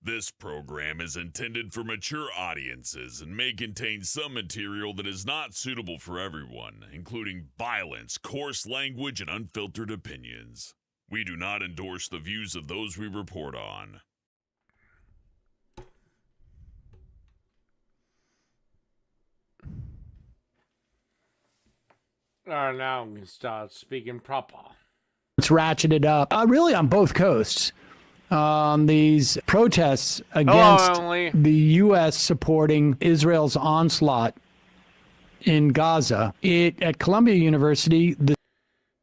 This program is intended for mature audiences and may contain some material that is not suitable for everyone, including violence, coarse language, and unfiltered opinions. We do not endorse the views of those we report on. Now we can start speaking proper. It's ratcheted up, really on both coasts. These protests against the U.S. supporting Israel's onslaught in Gaza. At Columbia University,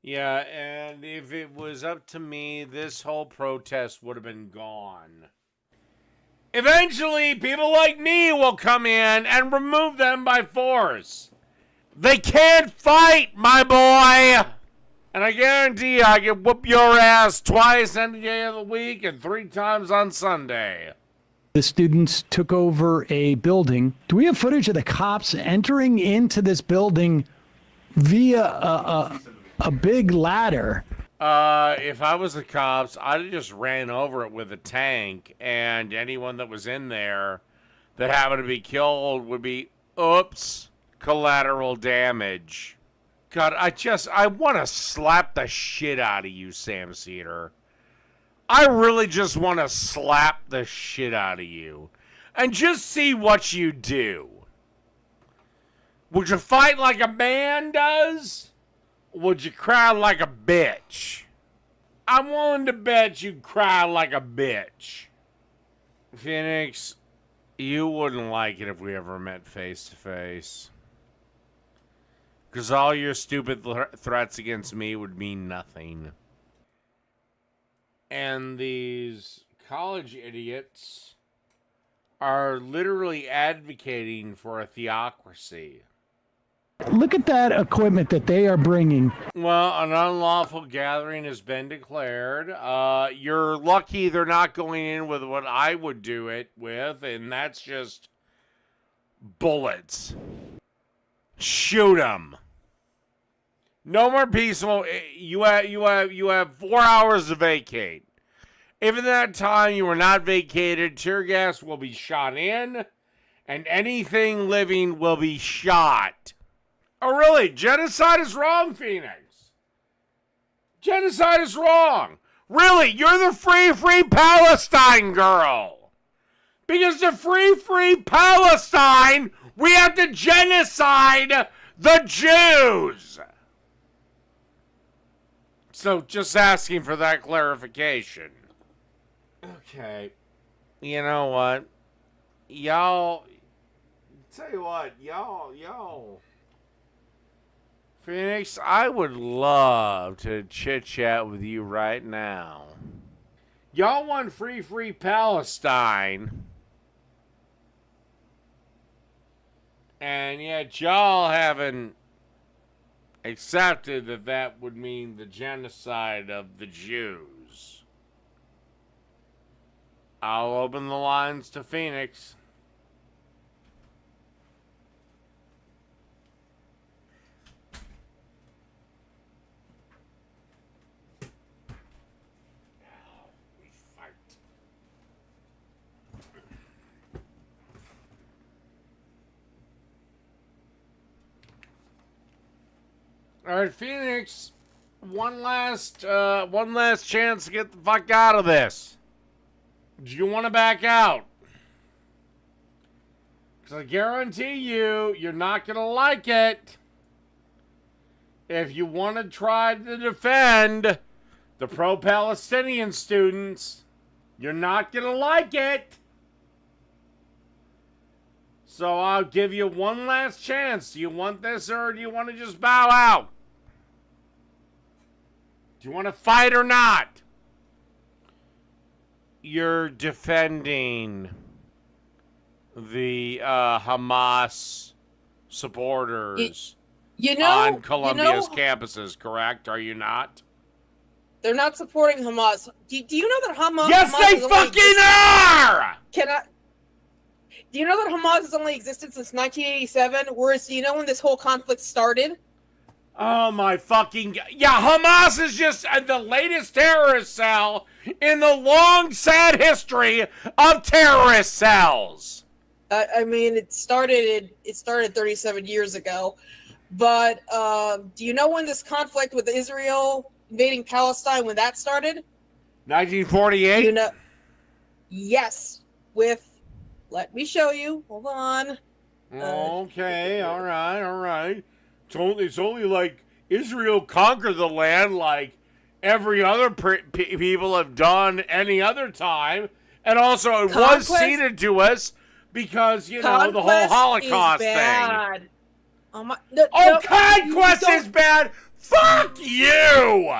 Yeah, and if it was up to me, this whole protest would have been gone. Eventually, people like me will come in and remove them by force. They can't fight, my boy! And I guarantee you, I can whoop your ass twice any day of the week and 3 times on Sunday. the students took over a building. Do we have footage of the cops entering into this building via a big ladder? If I was the cops, I'd have just ran over it with a tank, and anyone that was in there that happened to be killed would be, oops, collateral damage. God, I want to slap the shit out of you, Sam Cedar. I really just want to slap the shit out of you and just see what you do. Would you fight like a man does? Or would you cry like a bitch? I'm willing to bet you'd cry like a bitch. Phoenix, you wouldn't like it if we ever met face to face. Because all your stupid threats against me would mean nothing. And these college idiots are literally advocating for a theocracy. Look at that equipment that they are bringing. Well, an unlawful gathering has been declared. You're lucky they're not going in with what I would do it with, and that's just bullets. Shoot them. No more peaceful. You have 4 hours to vacate. If in that time you were not vacated, tear gas will be shot in, and anything living will be shot. Oh, really? Genocide is wrong, Phoenix. Genocide is wrong. Really? You're the free Palestine girl. Because to free Palestine, we have to genocide the Jews. So, just asking for that clarification. Okay. You know what? Y'all. Tell you what, y'all. Phoenix, I would love to chit-chat with you right now. Y'all want free Palestine. And yet y'all haven't accepted that would mean the genocide of the Jews. I'll open the lines to Phoenix. All right, Phoenix, one last chance to get the fuck out of this. Do you want to back out? Because I guarantee you're not going to like it. If you want to try to defend the pro-Palestinian students, you're not going to like it. So I'll give you one last chance. Do you want this, or do you want to just bow out? Do you want to fight or not? You're defending the Hamas supporters on Columbia's campuses, correct? Are you not? They're not supporting Hamas. Do you know that Hamas... Yes, Hamas they fucking are! Do you know that Hamas has only existed since 1987? Whereas, do you know when this whole conflict started? Oh my fucking... Yeah, Hamas is just the latest terrorist cell in the long, sad history of terrorist cells. I mean, it started 37 years ago. But do you know when this conflict with Israel invading Palestine, when that started? 1948? You know, yes. Let me show you. Hold on. Okay, all right. It's only like Israel conquered the land like every other people have done any other time. And also it was ceded to us because, you know, the whole Holocaust thing. Conquest is bad? Fuck you!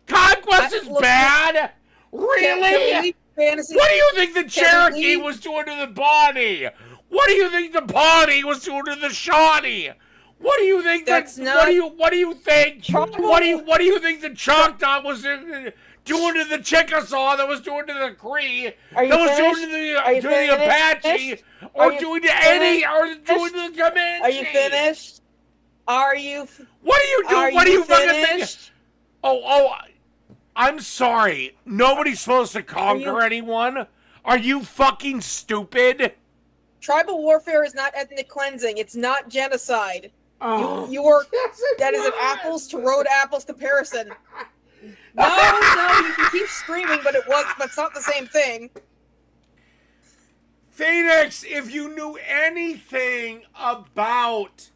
Conquest is bad? Really? What do you think the Cherokee was doing to the Bonnie? What do you think the Bonnie was doing to the Shawnee? What do you think what do you think the Choctaw was doing to the Chickasaw, that was doing to the Cree, that was doing to the Apache, or doing to the Comanche? Are you finished? What do you fucking think? Oh, I'm sorry. Nobody's supposed to conquer anyone. Are you fucking stupid? Tribal warfare is not ethnic cleansing. It's not genocide. Oh, that is an apples to road apples comparison. No, you can keep screaming, but it's not the same thing. Phoenix, if you knew anything about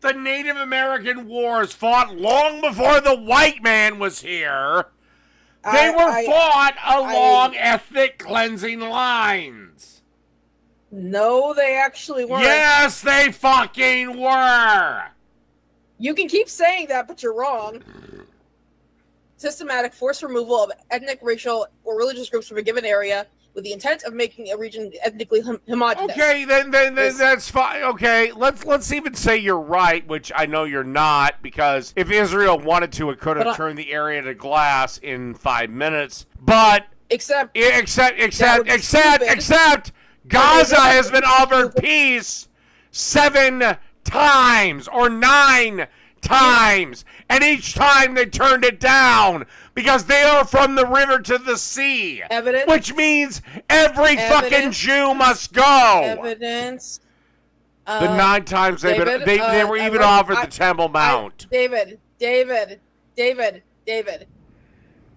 the Native American wars fought long before the white man was here, they were fought along ethnic cleansing lines. No, they actually weren't. Yes, they fucking were. You can keep saying that, but you're wrong. Systematic forced removal of ethnic, racial, or religious groups from a given area with the intent of making a region ethnically homogenous. Okay, then that's fine. Okay, let's even say you're right, which I know you're not, because if Israel wanted to, it could have turned the area to glass in 5 minutes. But except Gaza has been offered peace 7 times or 9 times, and each time they turned it down because they are from the river to the sea. Evidence. Which means every fucking Jew must go. Evidence. The 9 times they were even offered the Temple Mount. David.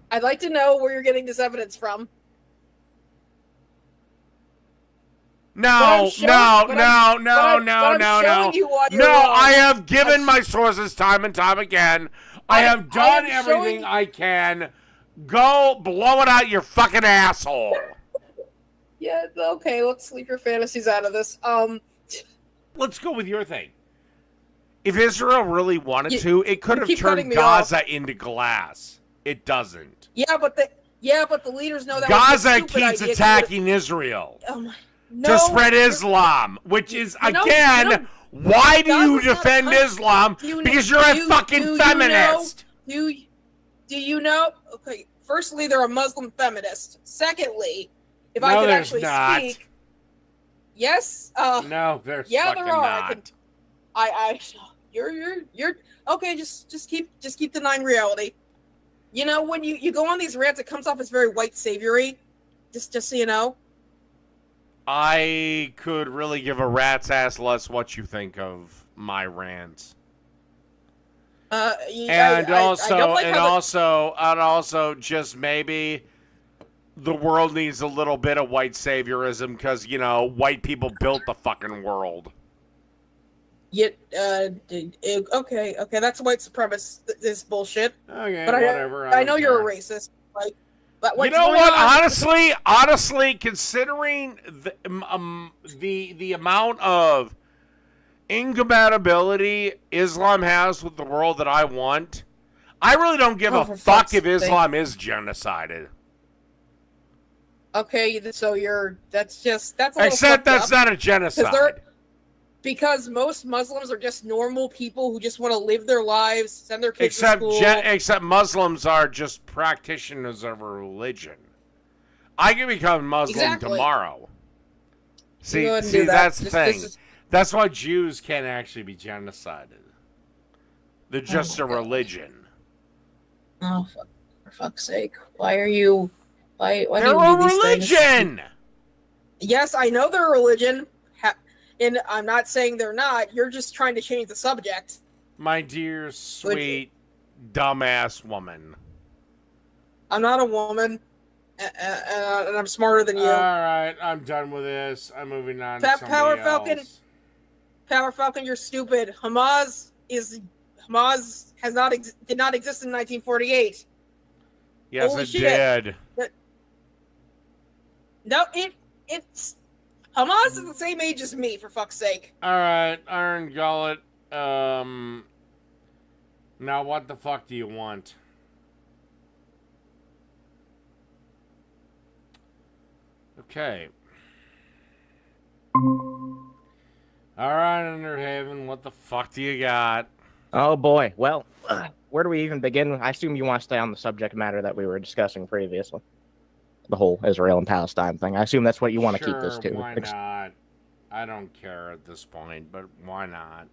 I'd like to know where you're getting this evidence from. No. I have given my sources time and time again. I have done everything I can. Go blow it out your fucking asshole. Yeah, okay, let's leave your fantasies out of this. Let's go with your thing. If Israel really wanted to, it could have turned Gaza into glass. It doesn't. Yeah, but the leaders know that Gaza keeps attacking Israel. Oh my. To spread Islam, which is, again, why do you defend Islam? Because you're a fucking feminist. Do you know? Okay, firstly, they're a Muslim feminist. Secondly, if I could actually speak. Yes. No, there's fucking not. You're okay. Just keep denying reality. You know, when you go on these rants, it comes off as very white saviory. Just so you know. I could really give a rat's ass less what you think of my rants. Also, just maybe the world needs a little bit of white saviorism because, you know, white people built the fucking world. Yeah, okay, that's white supremacist. This bullshit. Okay, but whatever. I know you're a racist. Like, but you know what? Honestly, considering the amount of incompatibility Islam has with the world that I want, I really don't give a fuck if Islam is genocided. Okay, so that's a little except that's not a genocide. Because most Muslims are just normal people who just want to live their lives, send their kids to school. Except Muslims are just practitioners of a religion. I can become Muslim tomorrow. See, that's the thing. That's why Jews can't actually be genocided. They're just a religion. Oh, for fuck's sake! Why are you? Why They're do you a do these things? religion. Yes, I know they're a religion, and I'm not saying they're not. You're just trying to change the subject. My dear, sweet, dumbass woman. I'm not a woman, and I'm smarter than you. All right, I'm done with this. I'm moving on to somebody Power else. Falcon. Power Falcon, you're stupid. Hamas did not exist in 1948. Yes, Holy it shit. did. No, it's Hamas is the same age as me, for fuck's sake. All right, Iron Gullet. Now what the fuck do you want? Okay. All right, Underhaven, what the fuck do you got? Oh boy. Well, where do we even begin? I assume you want to stay on the subject matter that we were discussing previously. The whole Israel and Palestine thing. I assume that's what you want to keep this to. Why not? I don't care at this point, but why not?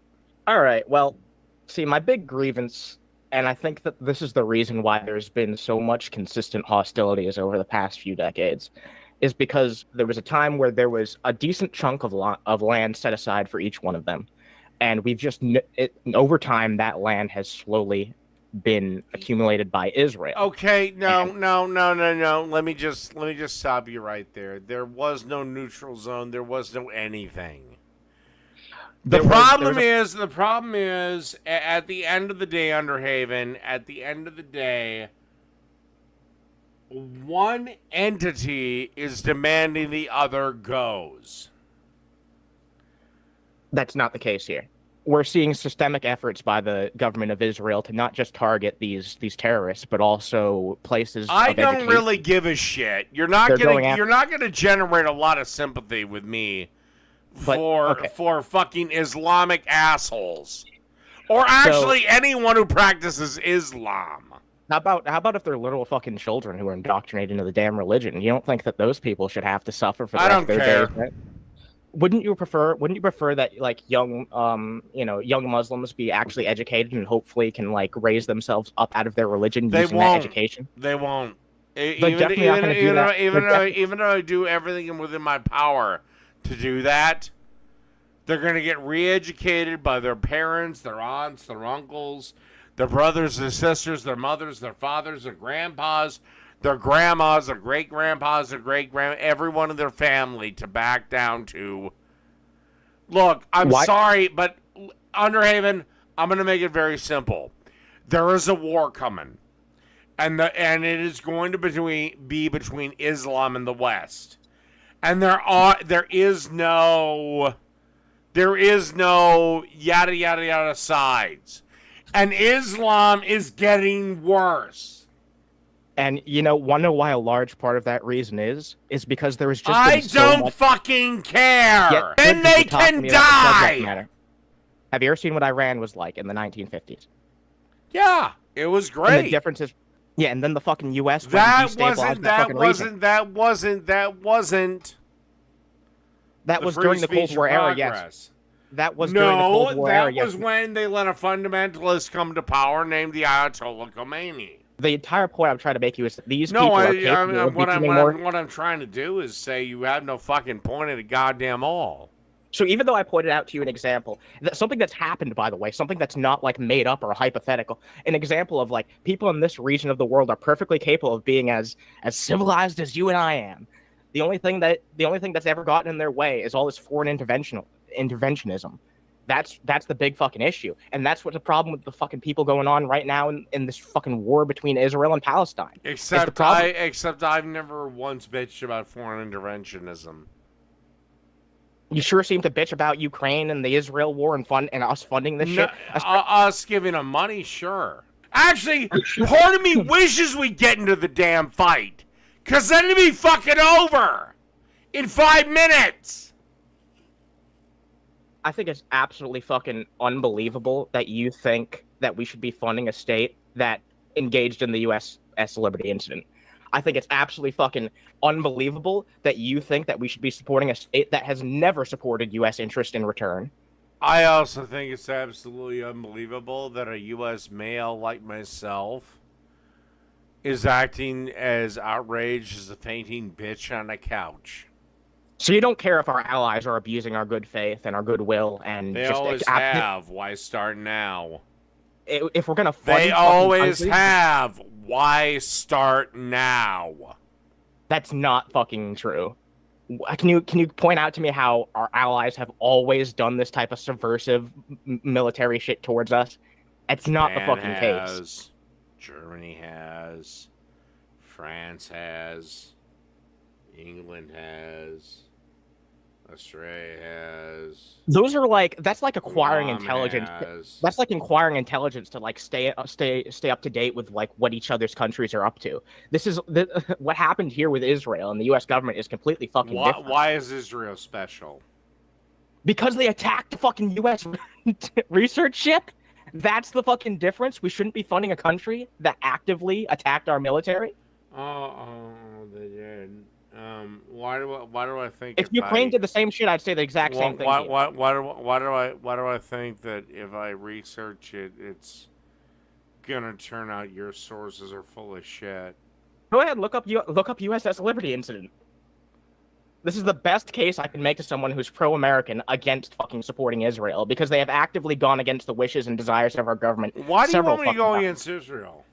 All right. Well, see, my big grievance, and I think that this is the reason why there's been so much consistent hostilities over the past few decades, is because there was a time where there was a decent chunk of land set aside for each one of them. And we've just, over time, that land has slowly been accumulated by Israel. Okay, no. Let me just stop you right there. There was no neutral zone. There was no anything. The problem is, at the end of the day, Underhaven, at the end of the day, one entity is demanding the other goes. That's not the case here. We're seeing systemic efforts by the government of Israel to not just target these terrorists, but also places. I of don't education. really give a shit. You're not gonna generate a lot of sympathy with me for fucking Islamic assholes, or actually anyone who practices Islam. How about if they're little fucking children who are indoctrinated into the damn religion? You don't think that those people should have to suffer for the rest of their days? Right? Wouldn't you prefer that like young Muslims be actually educated and hopefully can like raise themselves up out of their religion using that education? They won't. Even though I do everything within my power to do that, they're gonna get re-educated by their parents, their aunts, their uncles, their brothers, their sisters, their mothers, their fathers, their grandpas, their grandmas, their great-grandpas, their great-grandma, every one of their family to back down to. Look, I'm sorry, but Underhaven, I'm going to make it very simple. There is a war coming, and it is going to be between Islam and the West, and there is no yada yada yada sides, and Islam is getting worse. And want to know why a large part of that reason is because there is just I don't fucking care. Then they can die. Have you ever seen what Iran was like in the 1950s? Yeah, it was great. And the difference is, and then the fucking U.S. That was during the Cold War era. Yes, that was during the Cold War era. That was when they let a fundamentalist come to power named the Ayatollah Khomeini. The entire point I'm trying to make you is that these people are capable of becoming more... What I'm trying to do is say you have no fucking point at a goddamn all. So even though I pointed out to you an example, something that's happened, by the way, something that's not like made up or hypothetical, an example of like people in this region of the world are perfectly capable of being as civilized as you and I am. The only thing that's ever gotten in their way is all this foreign interventionism. That's the big fucking issue. And that's what's the problem with the fucking people going on right now in this fucking war between Israel and Palestine. Except I've never once bitched about foreign interventionism. You sure seem to bitch about Ukraine and the Israel war and us funding this shit. Us giving them money, sure. Actually, part of me wishes we'd get into the damn fight. Because then it'd be fucking over in 5 minutes. I think it's absolutely fucking unbelievable that you think that we should be funding a state that engaged in the USS Liberty incident. I think it's absolutely fucking unbelievable that you think that we should be supporting a state that has never supported U.S. interest in return. I also think it's absolutely unbelievable that a U.S. male like myself is acting as outraged as a fainting bitch on a couch. So you don't care if our allies are abusing our good faith and our goodwill and They just always have. Why start now? If we're gonna fund They fucking always countries, have. Why start now? that's not fucking true. Can you point out to me how our allies have always done this type of subversive military shit towards us? It's not the fucking case. Germany has. France has. England has. Australia has. Those are like that's like acquiring Guam intelligence. has. That's like acquiring intelligence to like stay up to date with like what each other's countries are up to. This is what happened here with Israel and the U.S. government is completely fucking different. Why is Israel special? Because they attacked the fucking U.S. research ship. That's the fucking difference. We shouldn't be funding a country that actively attacked our military. Oh, they did. Why do I think If Ukraine did the same shit, I'd say the exact same thing. Why do I think that if I research it, it's gonna turn out your sources are full of shit? Go ahead, look up USS Liberty incident. This is the best case I can make to someone who's pro-American against fucking supporting Israel because they have actively gone against the wishes and desires of our government. Why do you want me to go against Israel?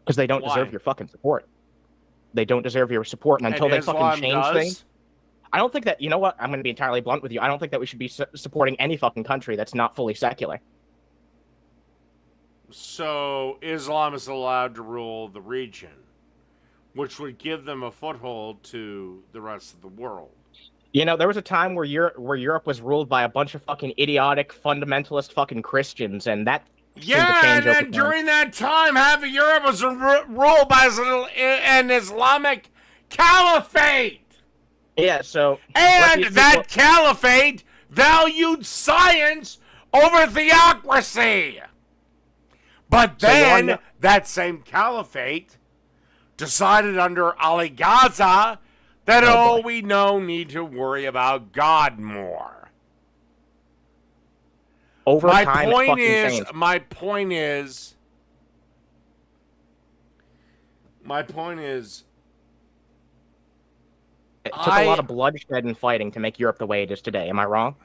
Because they don't deserve your fucking support. They don't deserve your support, and until they fucking change things, I don't think that. You know what? I'm going to be entirely blunt with you. I don't think that we should be supporting any fucking country that's not fully secular. So Islam is allowed to rule the region, which would give them a foothold to the rest of the world. You know, there was a time where Europe was ruled by a bunch of fucking idiotic fundamentalist fucking Christians, and that. Yeah, and then during that time, half of Europe was ruled by an Islamic caliphate. Yeah, so... And that caliphate valued science over theocracy. But then, that same caliphate decided under Ali Gaza that, we need to worry about God more. Over my time, point is, it took a lot of bloodshed and fighting to make Europe the way it is today. Am I wrong?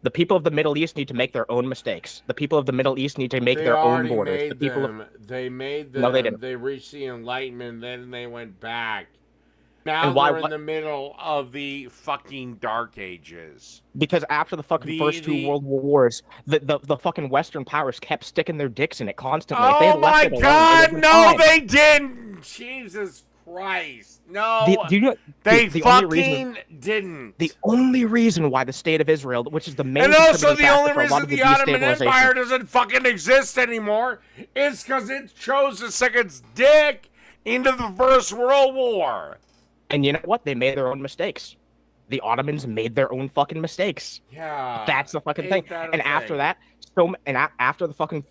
The people of the Middle East need to make their own mistakes. The people of the Middle East need to make their own borders. They made them. No, they didn't. They reached the Enlightenment, then they went back. Now they're in the middle of the fucking Dark Ages. Because after the fucking first two World Wars, the fucking Western powers kept sticking their dicks in it constantly. Oh my God! No, they didn't. Jesus Christ! No, they fucking didn't. The only reason why the state of Israel, which is the main, and also the only reason the Ottoman Empire doesn't fucking exist anymore, is because it chose to stick its dick into the First World War. And you know what? They made their own mistakes. The Ottomans made their own fucking mistakes. Yeah, that's the fucking thing. And after that, after the fucking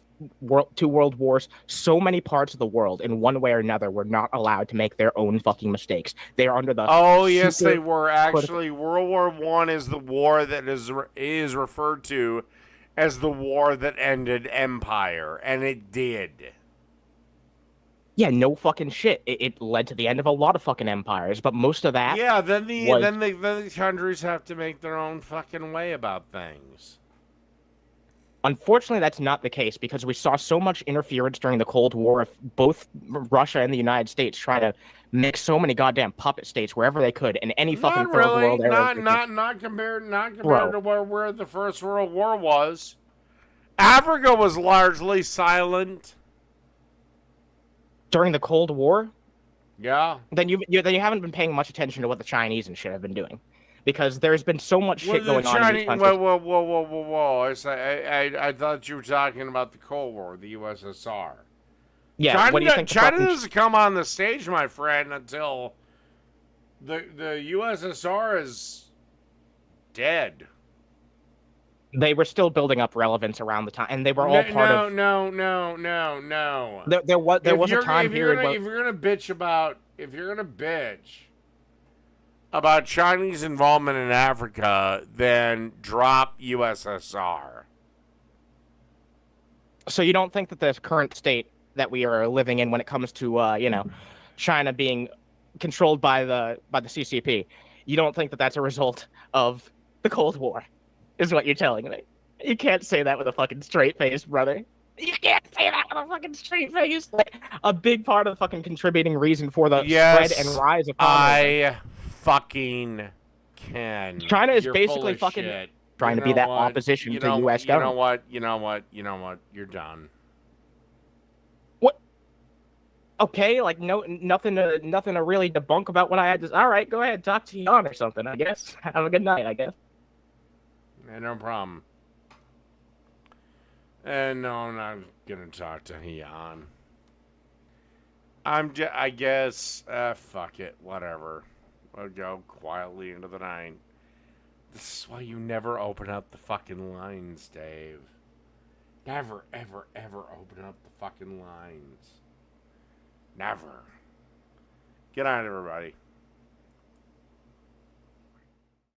two world wars, so many parts of the world, in one way or another, were not allowed to make their own fucking mistakes. They are under the. Oh yes, they were actually. World War I is the war that is referred to as the war that ended empire, and it did. Yeah, no fucking shit. It led to the end of a lot of fucking empires, but most of that. Yeah, then the countries have to make their own fucking way about things. Unfortunately, that's not the case because we saw so much interference during the Cold War of both Russia and the United States trying to make so many goddamn puppet states wherever they could in any fucking third world area. Not compared to where the First World War was. Africa was largely silent. During the Cold War? Yeah. Then you haven't been paying much attention to what the Chinese and shit have been doing. Because there's been so much shit going on in these countries. Whoa. I thought you were talking about the Cold War, the USSR. Yeah, what do you think? China doesn't come on the stage, my friend, until the USSR is dead. They were still building up relevance around the time, and they were all part of. No. There was a time period. If you're gonna bitch about Chinese involvement in Africa than drop USSR. So you don't think that the current state that we are living in when it comes to, China being controlled by the CCP, you don't think that that's a result of the Cold War, is what you're telling me? You can't say that with a fucking straight face, brother. You can't say that with a fucking straight face. Like, a big part of the fucking contributing reason for the spread and rise of communism. I fucking can. China is You're basically fucking shit. trying to be that opposition to U.S. government. You know what? You're done. What? Okay, like nothing to really debunk about what I had to. All right, go ahead, talk to Jan or something. I guess. Have a good night. I guess. Yeah, no problem. And no, I'm not gonna talk to Jan. I guess. Fuck it. Whatever. I'll go quietly into the night. This is why you never open up the fucking lines, Dave. Never, ever, ever open up the fucking lines. Never. Good night, everybody.